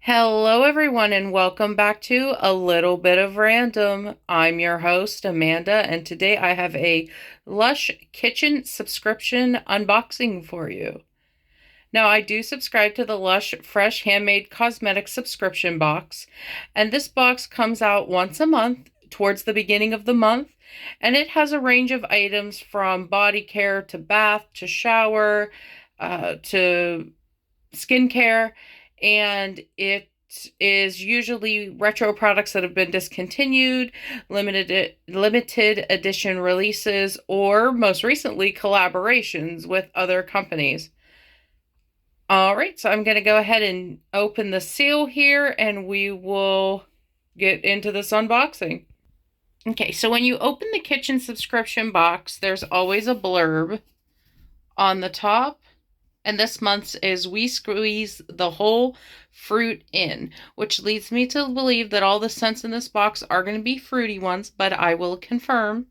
Hello, everyone, and welcome back to A Little Bit of Random. I'm your host, Amanda, and today I have a Lush kitchen subscription unboxing for you. Now, I do subscribe to the Lush Fresh Handmade Cosmetics subscription box, and this box comes out once a month towards the beginning of the month, and it has a range of items from body care to bath to shower to skincare, and it is usually retro products that have been discontinued, limited edition releases, or most recently collaborations with other companies. All right, so I'm going to go ahead and open the seal here and we will get into this unboxing. Okay, so when you open the kitchen subscription box, there's always a blurb on the top. And this month's is "We Squeeze the Whole Fruit In," which leads me to believe that all the scents in this box are going to be fruity ones, but I will confirm.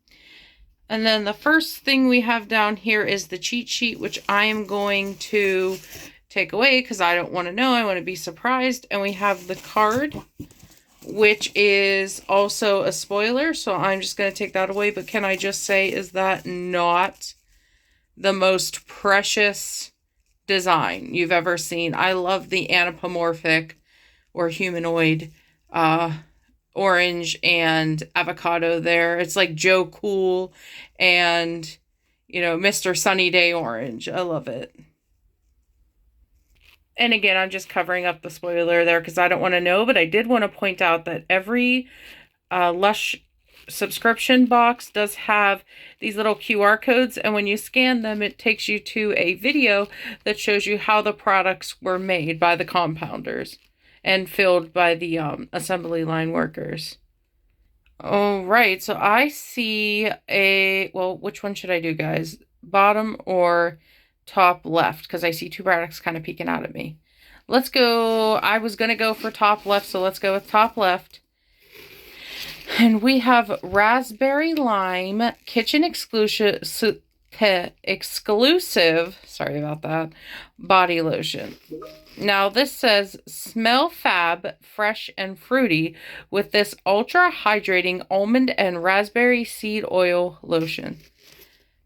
And then the first thing we have down here is the cheat sheet, which I am going to take away because I don't want to know. I want to be surprised. And we have the card, which is also a spoiler, so I'm just going to take that away. But can I just say, is that not the most precious design you've ever seen? I love the anthropomorphic or humanoid orange and avocado there. It's like Joe Cool and, Mr. Sunny Day Orange. I love it. And again, I'm just covering up the spoiler there because I don't want to know, but I did want to point out that every Lush subscription box does have these little QR codes, and when you scan them, it takes you to a video that shows you how the products were made by the compounders and filled by the assembly line workers. All right, so I see which one should I do, guys? Bottom or top left? Because I see two products kind of peeking out at me. Let's go. I was going to go for top left, so let's go with top left. And we have Raspberry Lime Kitchen Exclusive, sorry about that, body lotion. Now this says, "Smell fab, fresh and fruity with this ultra hydrating almond and raspberry seed oil lotion."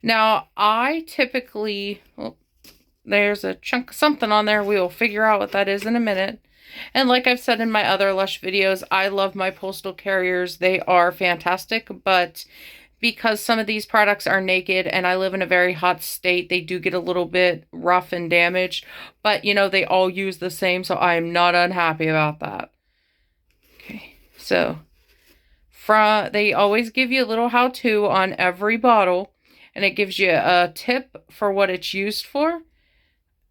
Now I typically, there's a chunk of something on there. We will figure out what that is in a minute. And like I've said in my other Lush videos, I love my postal carriers. They are fantastic, but because some of these products are naked and I live in a very hot state, they do get a little bit rough and damaged. But, they all use the same, so I am not unhappy about that. Okay, so they always give you a little how-to on every bottle, and it gives you a tip for what it's used for.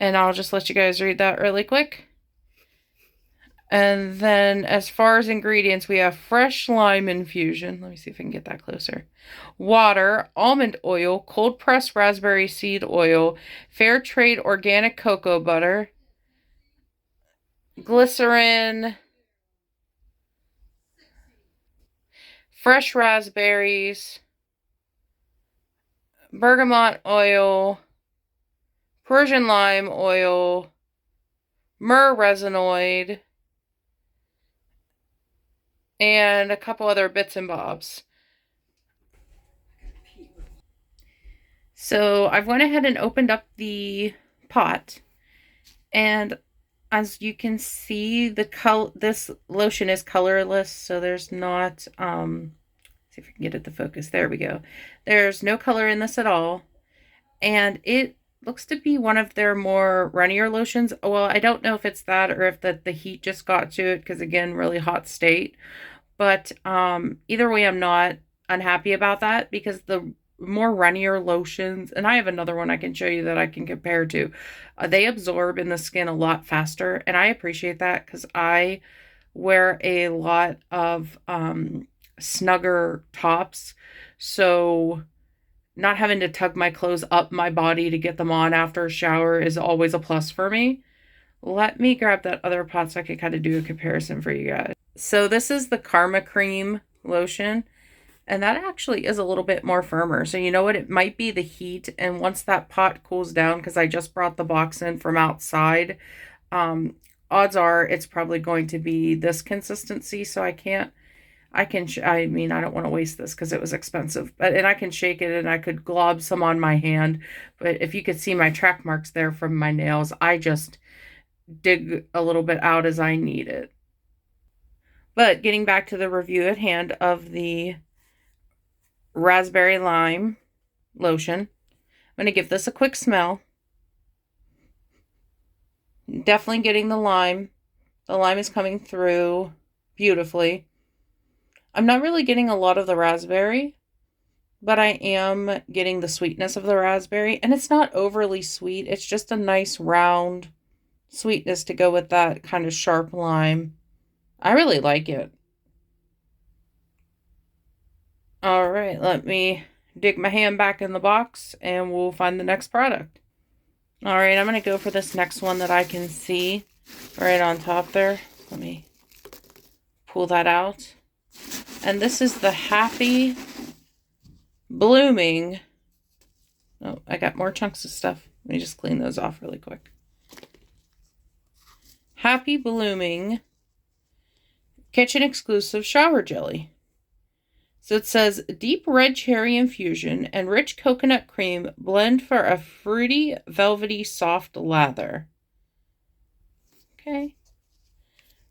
And I'll just let you guys read that really quick. And then as far as ingredients, we have fresh lime infusion. Let me see if I can get that closer. Water, almond oil, cold pressed raspberry seed oil, fair trade organic cocoa butter, glycerin, fresh raspberries, bergamot oil, Persian lime oil, myrrh resinoid, and a couple other bits and bobs. So I've went ahead and opened up the pot, and as you can see, this lotion is colorless, so there's not, see if I can get it to focus. There we go. There's no color in this at all, and it looks to be one of their more runnier lotions. Well, I don't know if it's that or if the heat just got to it, because again, really hot state. But either way, I'm not unhappy about that, because the more runnier lotions, and I have another one I can show you that I can compare to, they absorb in the skin a lot faster, and I appreciate that because I wear a lot of snugger tops, so not having to tug my clothes up my body to get them on after a shower is always a plus for me. Let me grab that other pot so I can kind of do a comparison for you guys. So this is the Karma Cream lotion, and that actually is a little bit more firmer. So you know what? It might be the heat, and once that pot cools down, because I just brought the box in from outside, odds are it's probably going to be this consistency, so I mean, I don't want to waste this because it was expensive, and I can shake it and I could glob some on my hand, but if you could see my track marks there from my nails, I just dig a little bit out as I need it. But getting back to the review at hand of the raspberry lime lotion, I'm going to give this a quick smell. Definitely getting the lime. The lime is coming through beautifully. I'm not really getting a lot of the raspberry, but I am getting the sweetness of the raspberry, and it's not overly sweet. It's just a nice round sweetness to go with that kind of sharp lime. I really like it. All right, let me dig my hand back in the box and we'll find the next product. All right, I'm going to go for this next one that I can see right on top there. Let me pull that out. And this is the Happy Blooming. Oh, I got more chunks of stuff. Let me just clean those off really quick. Happy Blooming Kitchen Exclusive Shower Jelly. So it says deep red cherry infusion and rich coconut cream blend for a fruity, velvety, soft lather. Okay.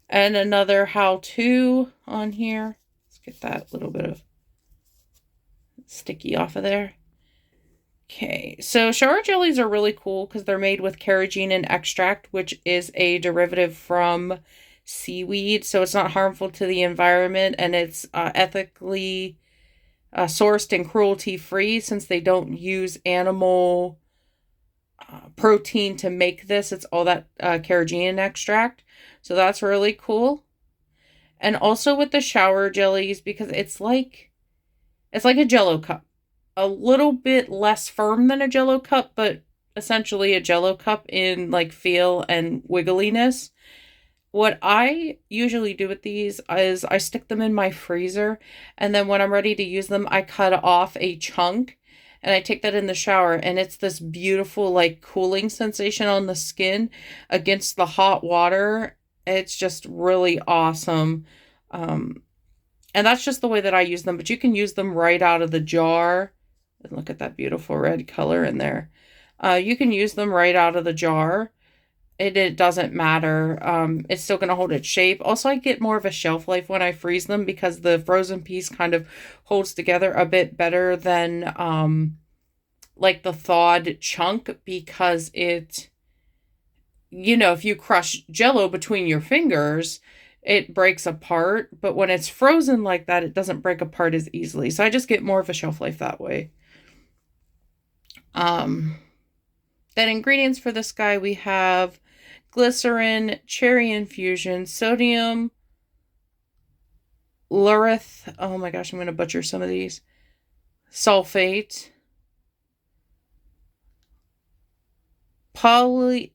And another how-to on here. Let's get that little bit of sticky off of there. Okay, so shower jellies are really cool because they're made with carrageenan extract, which is a derivative from seaweed, so it's not harmful to the environment, and it's ethically sourced and cruelty-free since they don't use animal protein to make this. It's all that carrageenan extract, so that's really cool. And also with the shower jellies, because it's like a Jell-O cup. A little bit less firm than a Jell-O cup, but essentially a Jell-O cup in like feel and wiggliness. What I usually do with these is I stick them in my freezer, and then when I'm ready to use them, I cut off a chunk and I take that in the shower, and it's this beautiful like cooling sensation on the skin against the hot water. It's just really awesome. And that's just the way that I use them, but you can use them right out of the jar. And look at that beautiful red color in there. You can use them right out of the jar. It doesn't matter. It's still going to hold its shape. Also, I get more of a shelf life when I freeze them because the frozen piece kind of holds together a bit better than like the thawed chunk, because it, if you crush Jell-O between your fingers, it breaks apart, but when it's frozen like that, it doesn't break apart as easily. So I just get more of a shelf life that way. Then ingredients for this guy, we have glycerin, cherry infusion, sodium laureth. Oh my gosh, I'm going to butcher some of these. Sulfate. Proline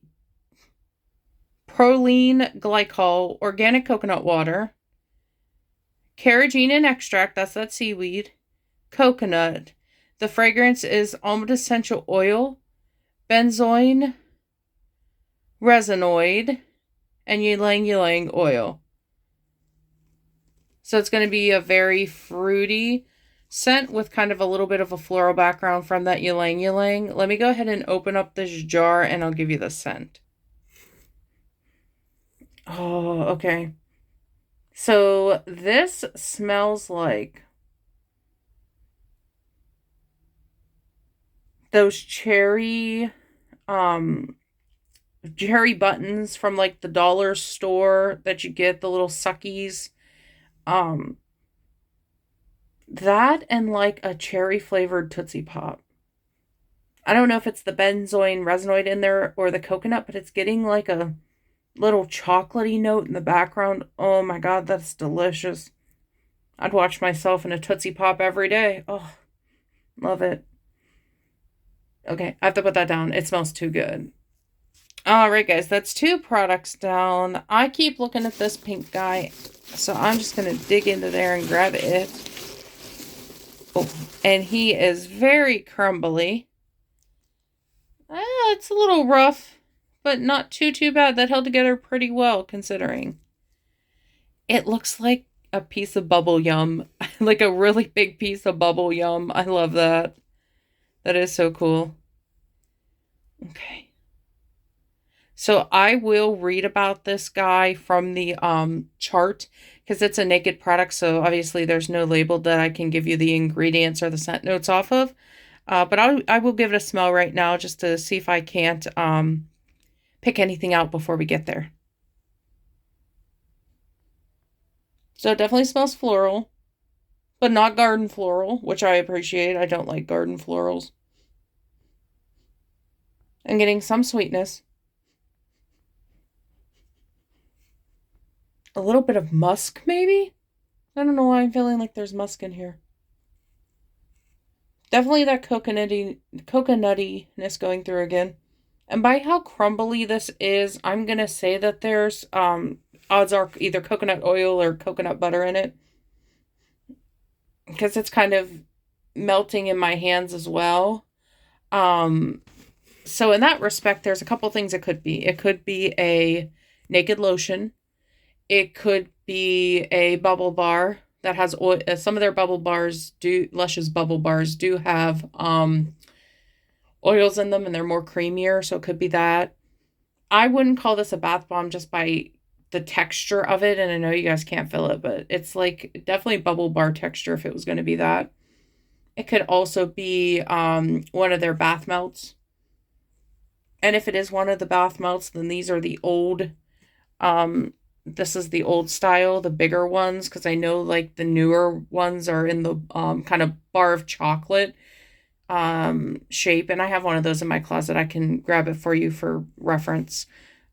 glycol, organic coconut water, carrageenan extract, that's that seaweed, coconut. The fragrance is almond essential oil, benzoin, resinoid, and ylang ylang oil. So it's going to be a very fruity scent with kind of a little bit of a floral background from that ylang ylang. Let me go ahead and open up this jar and I'll give you the scent. Oh, okay. So this smells like those cherry buttons from like the dollar store that you get, the little suckies. That and like a cherry flavored Tootsie Pop. I don't know if it's the benzoin resinoid in there or the coconut, but it's getting like a little chocolatey note in the background. Oh my god, that's delicious. I'd watch myself in a Tootsie Pop every day. Oh, love it. Okay, I have to put that down. It smells too good. Alright guys, that's 2 products down. I keep looking at this pink guy, so I'm just going to dig into there and grab it. Oh, and he is very crumbly. It's a little rough but not too bad. That held together pretty well considering. It looks like a piece of bubble yum, like a really big piece of bubble yum. I love that. That is so cool. Okay. So I will read about this guy from the chart because it's a naked product. So obviously there's no label that I can give you the ingredients or the scent notes off of. But I will give it a smell right now just to see if I can't pick anything out before we get there. So it definitely smells floral, but not garden floral, which I appreciate. I don't like garden florals. I'm getting some sweetness. A little bit of musk, maybe? I don't know why I'm feeling like there's musk in here. Definitely that coconuttiness going through again. And by how crumbly this is, I'm going to say that there's odds are either coconut oil or coconut butter in it. Because it's kind of melting in my hands as well. So in that respect, there's a couple things it could be. It could be a naked lotion. It could be a bubble bar that has oil. Some of their bubble bars Lush's bubble bars do have oils in them and they're more creamier. So it could be that. I wouldn't call this a bath bomb just by the texture of it. And I know you guys can't feel it, but it's like definitely bubble bar texture if it was going to be that. It could also be one of their bath melts. And if it is one of the bath melts, then these are the old this is the old style, the bigger ones, because I know like the newer ones are in the kind of bar of chocolate shape, and I have one of those in my closet. I can grab it for you for reference.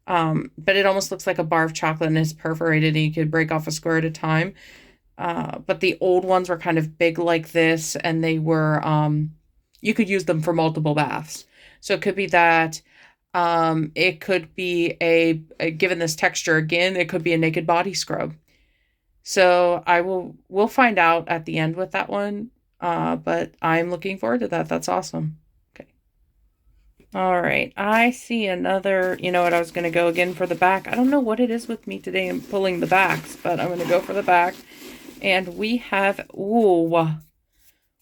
But it almost looks like a bar of chocolate and is perforated and you could break off a square at a time. But the old ones were kind of big like this, and they were you could use them for multiple baths. So it could be that. It could be given this texture again, it could be a naked body scrub. So we'll find out at the end with that one. But I'm looking forward to that. That's awesome. Okay. All right. I see another, you know what, I was going to go again for the back. I don't know what it is with me today. I'm pulling the backs, but I'm going to go for the back. And we have a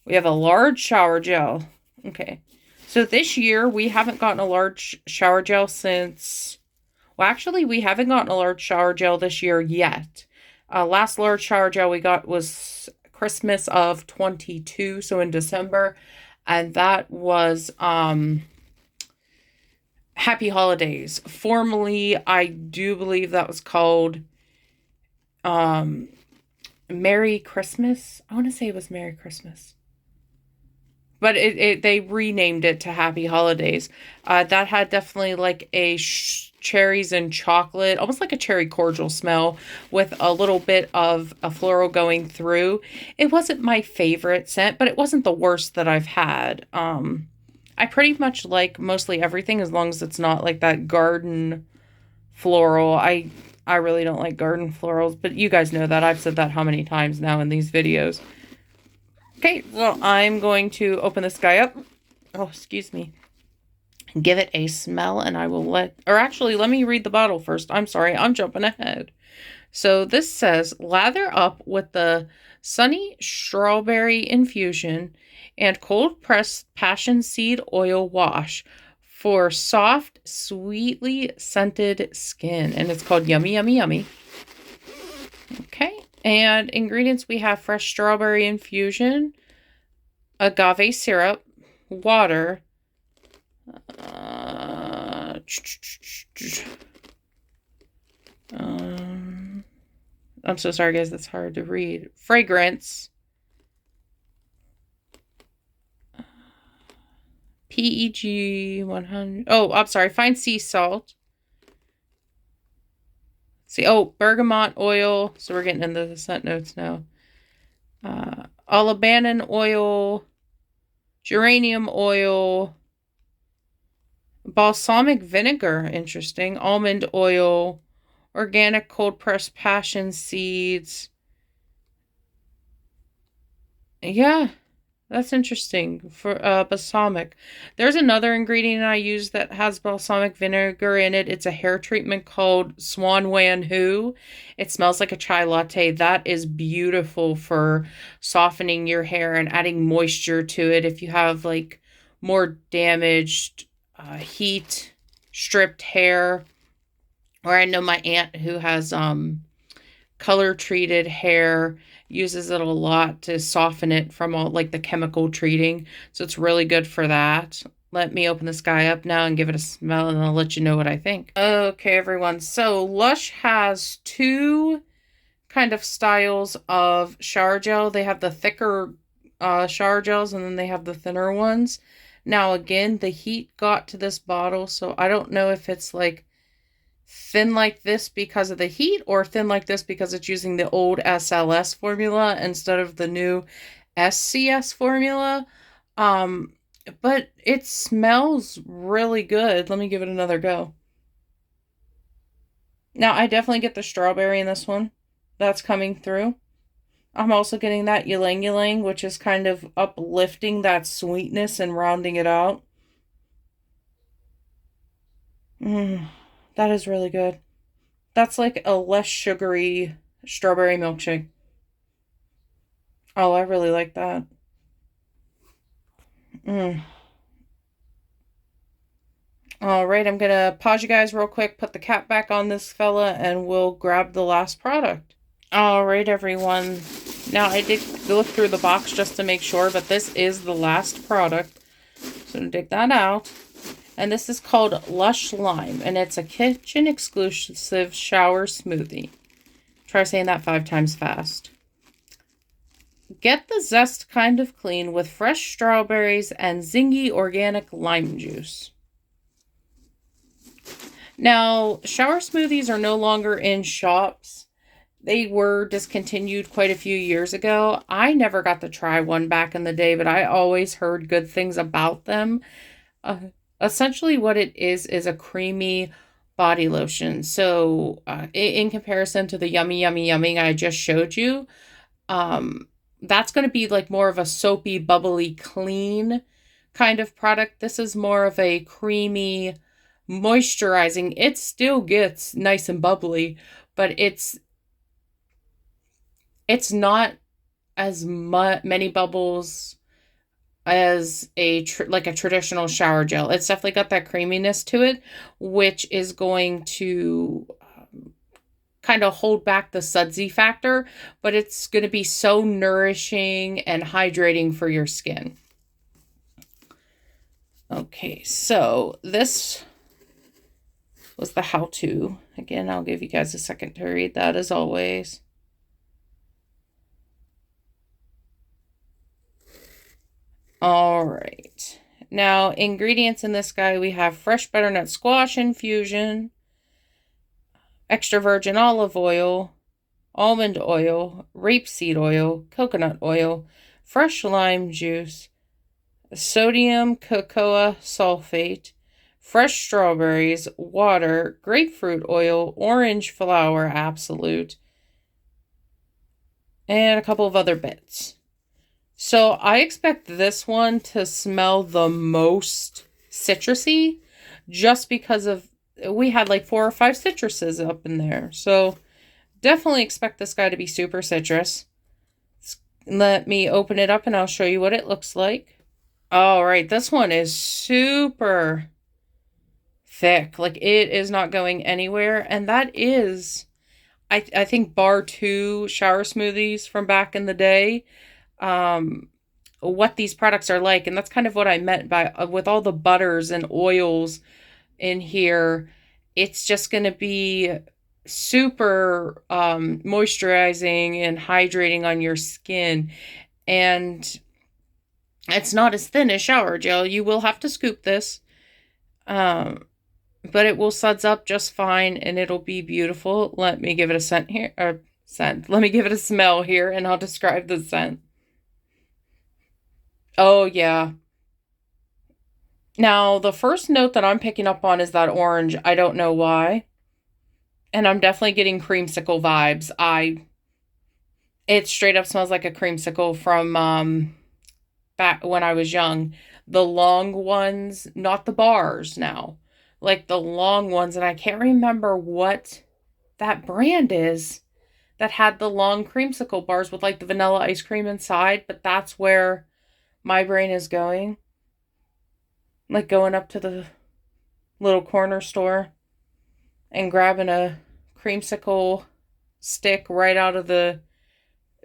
large shower gel. Okay. So this year, we haven't gotten a large shower gel since... Well, actually, we haven't gotten a large shower gel this year yet. Last large shower gel we got was Christmas of 22, so in December. And that was Happy Holidays. Formerly, I do believe that was called Merry Christmas. I want to say it was Merry Christmas. But they renamed it to Happy Holidays. That had definitely like a cherries and chocolate, almost like a cherry cordial smell with a little bit of a floral going through. It wasn't my favorite scent, but it wasn't the worst that I've had. I pretty much like mostly everything as long as it's not like that garden floral. I really don't like garden florals, but you guys know that. I've said that how many times now in these videos. Okay, well, I'm going to open this guy up. Oh, excuse me. Give it a smell, and I will let me read the bottle first. I'm sorry, I'm jumping ahead. So this says, lather up with the sunny strawberry infusion and cold pressed passion seed oil wash for soft, sweetly scented skin. And it's called Yummy, Yummy, Yummy. Okay. And ingredients, we have fresh strawberry infusion, agave syrup, water, I'm so sorry, guys, that's hard to read. Fragrance, PEG 100. Oh, I'm sorry, fine sea salt. See, bergamot oil. So we're getting into the scent notes now. Olibanon oil, geranium oil, balsamic vinegar, interesting, almond oil, organic cold pressed passion seeds. Yeah, That's interesting for balsamic. There's another ingredient I use that has balsamic vinegar in it. It's a hair treatment called Swan Wan Hu. It smells like a chai latte. That is beautiful for softening your hair and adding moisture to it if you have like more damaged, heat stripped hair. Or I know my aunt who has color treated hair uses it a lot to soften it from all like the chemical treating. So it's really good for that. Let me open this guy up now and give it a smell, and I'll let you know what I think. Okay, everyone. So Lush has two kind of styles of shower gel. They have the thicker shower gels, and then they have the thinner ones. Now, again, the heat got to this bottle, so I don't know if it's like thin like this because of the heat or thin like this because it's using the old SLS formula instead of the new SCS formula. Um, but it smells really good. Let me give it another go. Now, I definitely get the strawberry in this one. That's coming through. I'm also getting that ylang ylang, which is kind of uplifting that sweetness and rounding it out. That is really good. That's like a less sugary strawberry milkshake. Oh, I really like that. Mm. All right, I'm gonna pause you guys real quick, put the cap back on this fella, and we'll grab the last product. All right, everyone. Now, I did look through the box just to make sure, but this is the last product. So dig that out. And this is called Lush Lime, and it's a kitchen exclusive shower smoothie. Try saying that 5 times fast. Get the zest kind of clean with fresh strawberries and zingy organic lime juice. Now, shower smoothies are no longer in shops. They were discontinued quite a few years ago. I never got to try one back in the day, but I always heard good things about them. Essentially, what it is a creamy body lotion. So, in comparison to the yummy, yummy, yummy I just showed you, that's going to be like more of a soapy, bubbly, clean kind of product. This is more of a creamy, moisturizing. It still gets nice and bubbly, but it's not as many bubbles as like a traditional shower gel. It's definitely got that creaminess to it, which is going to kind of hold back the sudsy factor, but it's going to be so nourishing and hydrating for your skin. Okay, so this was the how-to. Again, I'll give you guys a second to read that as always. All right. Now, ingredients in this guy, we have fresh butternut squash infusion, extra virgin olive oil, almond oil, rapeseed oil, coconut oil, fresh lime juice, sodium cocoa sulfate, fresh strawberries, water, grapefruit oil, orange flower absolute, and a couple of other bits. So I expect this one to smell the most citrusy just because of we had like 4 or 5 citruses up in there. So definitely expect this guy to be super citrus. Let me open it up and I'll show you what it looks like. All right, this one is super thick. Like it is not going anywhere. And that is, I think, bar 2 shower smoothies from back in the day. What these products are like, and that's kind of what I meant by with all the butters and oils in here. It's just going to be super moisturizing and hydrating on your skin, and it's not as thin as shower gel. You will have to scoop this, but it will suds up just fine, and it'll be beautiful. Let me give it a scent here, or scent. Let me give it a smell here, and I'll describe the scent. Oh, yeah. Now, the first note that I'm picking up on is that orange. I don't know why. And I'm definitely getting creamsicle vibes. It straight up smells like a creamsicle from back when I was young. The long ones, not the bars now. Like the long ones, and I can't remember what that brand is that had the long creamsicle bars with like the vanilla ice cream inside, but that's where my brain is going. Like going up to the little corner store and grabbing a creamsicle stick right out of the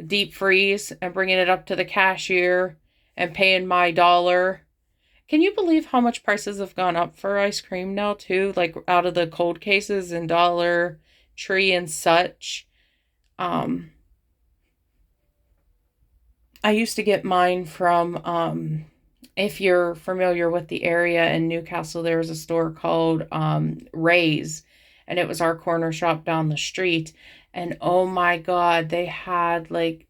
deep freeze and bringing it up to the cashier and paying my dollar. Can you believe how much prices have gone up for ice cream now too? Like out of the cold cases and Dollar Tree and such. Um, I used to get mine from, if you're familiar with the area in Newcastle, there was a store called Ray's, and it was our corner shop down the street. And oh my God, they had like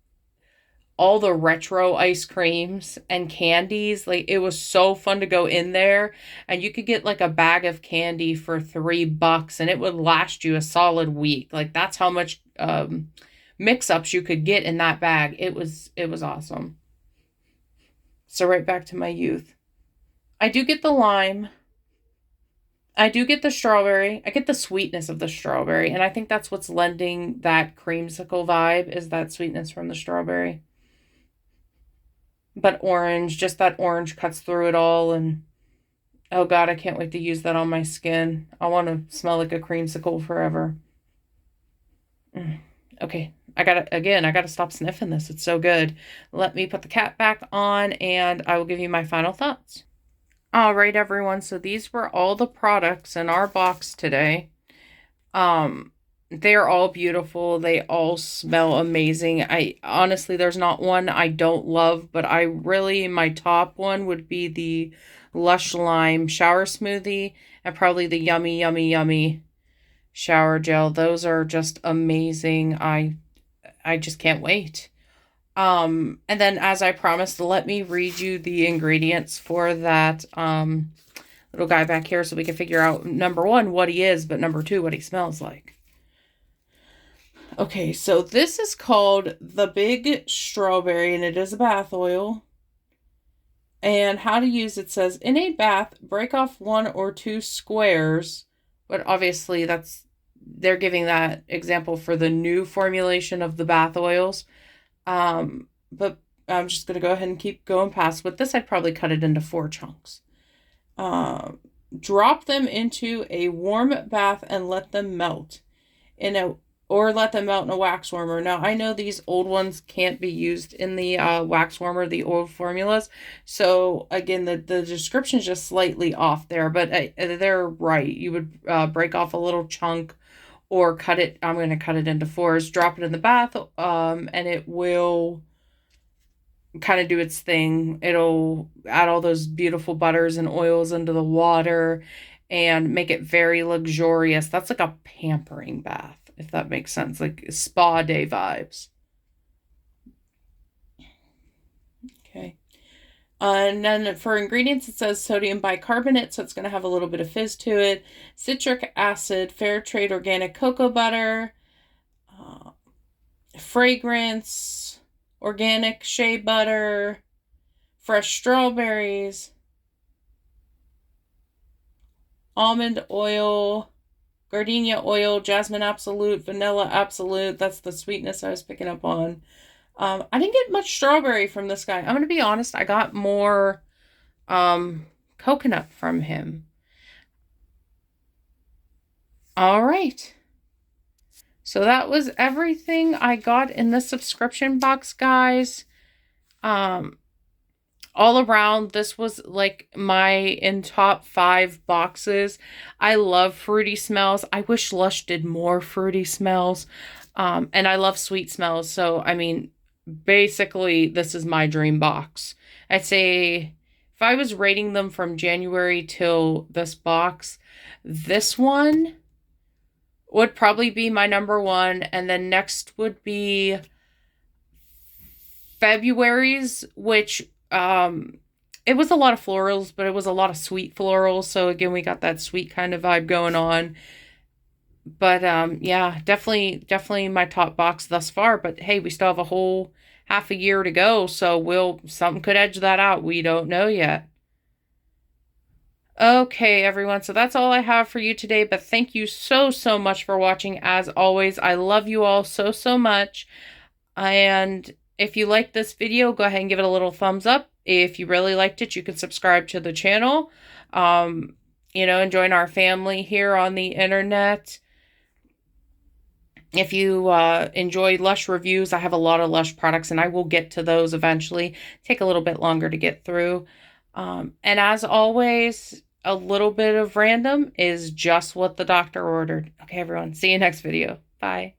all the retro ice creams and candies. Like it was so fun to go in there, and you could get like a bag of candy for $3 and it would last you a solid week. Like that's how much mix-ups you could get in that bag. It was awesome. So right back to my youth. I do get the lime. I do get the strawberry. I get the sweetness of the strawberry, and I think that's what's lending that creamsicle vibe is that sweetness from the strawberry. But orange, just that orange cuts through it all, and oh God, I can't wait to use that on my skin. I want to smell like a creamsicle forever. Okay, I gotta stop sniffing this. It's so good. Let me put the cap back on and I will give you my final thoughts. All right, everyone. So these were all the products in our box today. Um, they're all beautiful. They all smell amazing. I honestly, there's not one I don't love, but my top one would be the Lush Lime Shower Smoothie and probably the Yummy, Yummy, Yummy Shower Gel. Those are just amazing. I just can't wait. And then as I promised, let me read you the ingredients for that little guy back here so we can figure out number one, what he is, but number two, what he smells like. Okay, so this is called the Big Strawberry, and it is a bath oil. And how to use it says, in a bath, break off 1 or 2 squares, but obviously they're giving that example for the new formulation of the bath oils. But I'm just going to go ahead and keep going past. With this, I'd probably cut it into 4 chunks. Drop them into a warm bath and let them melt or let them melt in a wax warmer. Now, I know these old ones can't be used in the wax warmer, the old formulas. So, again, the description is just slightly off there, but they're right. You would break off a little chunk or cut it. I'm going to cut it into 4s, drop it in the bath, and it will kind of do its thing. It'll add all those beautiful butters and oils into the water and make it very luxurious. That's like a pampering bath, if that makes sense, like spa day vibes. Okay. And then for ingredients, it says sodium bicarbonate, so it's going to have a little bit of fizz to it. Citric acid, fair trade organic cocoa butter, fragrance, organic shea butter, fresh strawberries, almond oil, gardenia oil, jasmine absolute, vanilla absolute. That's the sweetness I was picking up on. I didn't get much strawberry from this guy. I'm going to be honest. I got more coconut from him. All right. So that was everything I got in the subscription box, guys. All around, this was like my in top 5 boxes. I love fruity smells. I wish Lush did more fruity smells. And I love sweet smells. So, I mean, basically, this is my dream box. I'd say if I was rating them from January till this box, this one would probably be my number 1. And then next would be February's, which it was a lot of florals, but it was a lot of sweet florals. So again, we got that sweet kind of vibe going on. But yeah, definitely my top box thus far. But hey, we still have a whole half a year to go, so something could edge that out. We don't know yet. Okay, everyone, so that's all I have for you today, but thank you so much for watching. As always, I love you all so much. And if you liked this video, go ahead and give it a little thumbs up. If you really liked it, you can subscribe to the channel, and join our family here on the internet. If you enjoy Lush reviews, I have a lot of Lush products, and I will get to those eventually. Take a little bit longer to get through. And as always, a little bit of random is just what the doctor ordered. Okay, everyone. See you next video. Bye.